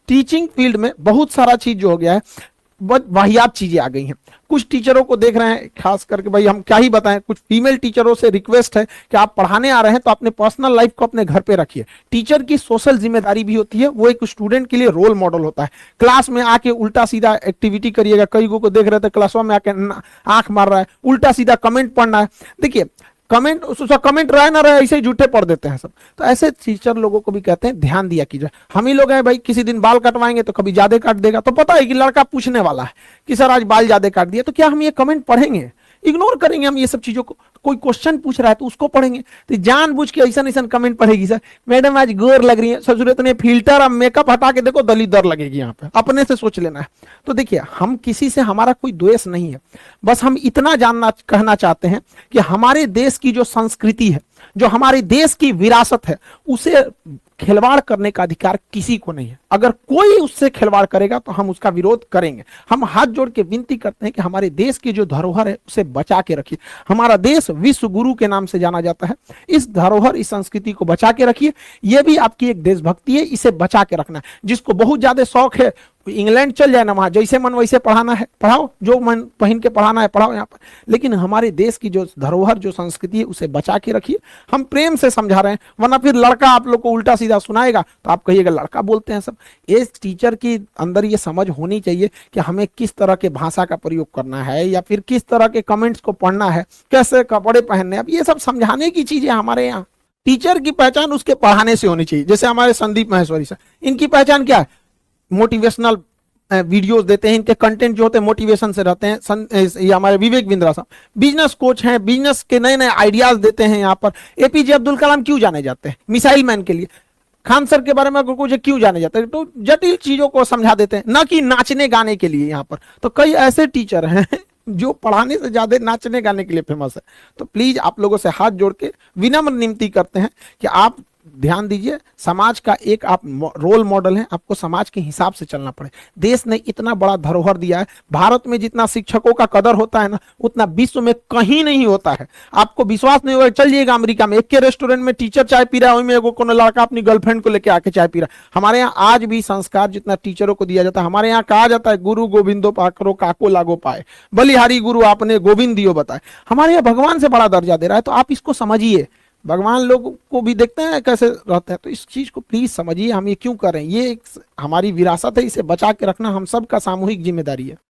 Teaching field में बहुत सारा चीज जो हो गया है, बहुत वाहियात चीजें आ गई हैं। कुछ टीचरों को देख रहे हैं, खास करके भाई हम क्या ही बताएं, कुछ फीमेल टीचरों से रिक्वेस्ट है कि आप पढ़ाने आ रहे हैं तो अपने पर्सनल लाइफ को अपने घर पे रखिए। टीचर की सोशल जिम्मेदारी भी होती है, वो एक स्टूडेंट के लिए रोल मॉडल होता है। क्लास में आके उल्टा सीधा एक्टिविटी करिएगा, कई को देख रहे थे क्लास में आके आंख मार रहा है, उल्टा सीधा कमेंट पढ़ना है। देखिए कमेंट, उसका कमेंट रहे ना रहे ऐसे ही झूठे पढ़ देते हैं सब। तो ऐसे टीचर लोगों को भी कहते हैं ध्यान दिया कीजिए। हम ही लोग हैं भाई, किसी दिन बाल कटवाएंगे तो कभी ज्यादा काट देगा, तो पता है कि लड़का पूछने वाला है कि सर आज बाल ज्यादा काट दिया, तो क्या हम ये कमेंट पढ़ेंगे? इग्नोर करेंगे हम ये सब चीजों को। कोई क्वेश्चन पूछ रहा है तो उसको पढ़ेंगे, तो जानबूझ के ऐसा ऐसा कमेंट पढ़ेगी, सर मैडम आज गोर लग रही है, ससुरे ने फिल्टर और मेकअप हटा के देखो दलीदर लगेगी, यहाँ पे अपने से सोच लेना है। तो देखिए हम किसी से, हमारा कोई द्वेष नहीं है, बस हम इतना जानना कहना चाहते हैं कि हमारे देश की जो संस्कृति है, जो हमारे देश की विरासत है, उसे खिलवाड़ करने का अधिकार किसी को नहीं है। अगर कोई उससे खिलवाड़ करेगा तो हम उसका विरोध करेंगे। हम हाथ जोड़ के विनती करते हैं कि हमारे देश की जो धरोहर है उसे बचा के रखिए। हमारा देश विश्व गुरु के नाम से जाना जाता है। इस धरोहर, इस संस्कृति को बचा के रखिए। यह भी आपकी एक देशभक्ति है, इसे बचा के रखना है। जिसको बहुत ज्यादा शौक है इंग्लैंड चल जाए ना, वहां जैसे मन वैसे पढ़ाना है पढ़ाओ, जो मन पहन के पढ़ाना है पढ़ाओ यहाँ पर, लेकिन हमारे देश की जो धरोहर, जो संस्कृति है, उसे बचा के रखिए। हम प्रेम से समझा रहे हैं, वरना फिर लड़का आप लोग को उल्टा सीधा सुनाएगा तो आप कहिएगा लड़का बोलते हैं सब। इस टीचर की अंदर ये समझ होनी चाहिए कि हमें किस तरह के भाषा का प्रयोग करना है, या फिर किस तरह के कमेंट्स को पढ़ना है, कैसे कपड़े पहनने। अब ये सब समझाने की चीजें हमारे यहाँ। टीचर की पहचान उसके पढ़ाने से होनी चाहिए। जैसे हमारे संदीप महेश्वरी सर, इनकी पहचान क्या है? मोटिवेशनल वीडियोस देते हैं, इनके कंटेंट जो होते हैं मोटिवेशन से रहते हैं। ये हमारे विवेक बिंद्रा साहब बिजनेस कोच हैं, बिजनेस के नए नए आइडियाज देते हैं। यहाँ पर एपीजे अब्दुल कलाम क्यों जाने जाते हैं? मिसाइल मैन के लिए। खान सर के बारे में कुछ क्यों जाने जाते हैं? तो जटिल चीजों को समझा देते हैं, ना कि नाचने गाने के लिए। यहाँ पर तो कई ऐसे टीचर हैं जो पढ़ाने से ज्यादा नाचने गाने के लिए फेमस है। तो प्लीज आप लोगों से हाथ जोड़ के विनम्र विनती करते हैं कि आप ध्यान दीजिए। समाज का एक आप रोल मॉडल हैं, आपको समाज के हिसाब से चलना पड़े। देश ने इतना बड़ा धरोहर दिया है। भारत में जितना शिक्षकों का कदर होता है ना, उतना विश्व में कहीं नहीं होता है। आपको विश्वास नहीं होगा, चलिएगा अमेरिका में, एक के रेस्टोरेंट में टीचर चाय पी रहा है, वहीं में लड़का अपनी गर्लफ्रेंड को लेकर आके चाय पी रहा है। हमारे यहाँ आज भी संस्कार जितना टीचरों को दिया जाता है, हमारे यहाँ कहा जाता है गुरु गोविंदो पाकरो काको लागो पाए, बलिहारी गुरु आपने गोविंद दियो बताए। हमारे यहाँ भगवान से बड़ा दर्जा दे रहा है। तो आप इसको समझिए। भगवान लोग को भी देखते हैं कैसे रहते हैं, तो इस चीज को प्लीज समझिए हम ये क्यों कर रहे हैं। ये हमारी विरासत है, इसे बचा के रखना हम सब का सामूहिक जिम्मेदारी है।